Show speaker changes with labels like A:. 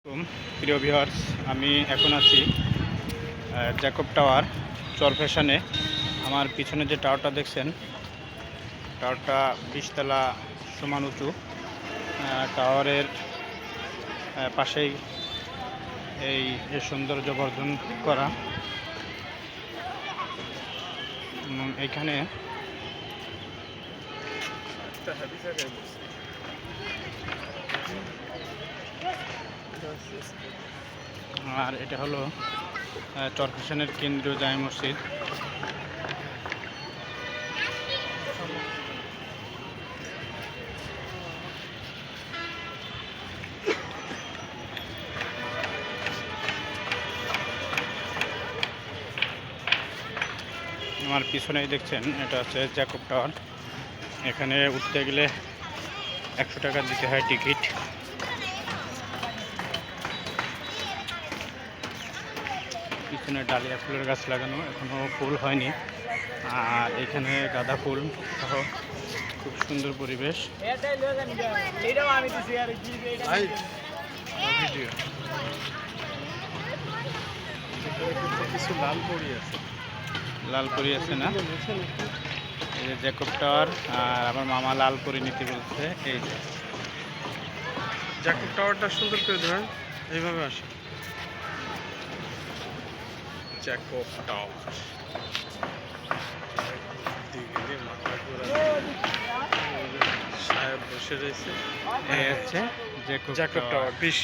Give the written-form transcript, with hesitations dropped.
A: প্রিয় ভিউয়ার্স, আমি এখন আছি জ্যাকব টাওয়ার চরফ্যাশনে। আমার পিছনে যে টাওয়ারটা দেখছেন, টাওয়ারটা 20 তলা সমান উঁচু। টাওয়ারের পাশেই এই সৌন্দর্য বর্ধন করা। এখানে আর এটা হলো চরফ্যাশনের কেন্দ্রীয় জামে মসজিদ। আমার পিছনেই দেখছেন, এটা হচ্ছে জ্যাকব টাওয়ার। এখানে উঠতে গেলে 100 টাকা দিতে হয় টিকিট। পিছনে ডালিয়া ফুলের গাছ লাগানো, এখনো ফুল হয়নি। আর এখানে গাঁদা ফুল সহ খুব সুন্দর পরিবেশ।
B: কিছু লাল পরি আছে,
A: লাল পরি আছে না? এই যে জ্যাকব টাওয়ার। আর আমার মামা লাল পরি নিতে বলছে। এই যে
B: জ্যাকব টাওয়ারটা সুন্দর করে ধরেন, এইভাবে আসে জ্যাকব টাওয়ার। সাহেব বসে রয়েছে।
A: এই হচ্ছে
B: জ্যাকব টাওয়ার 20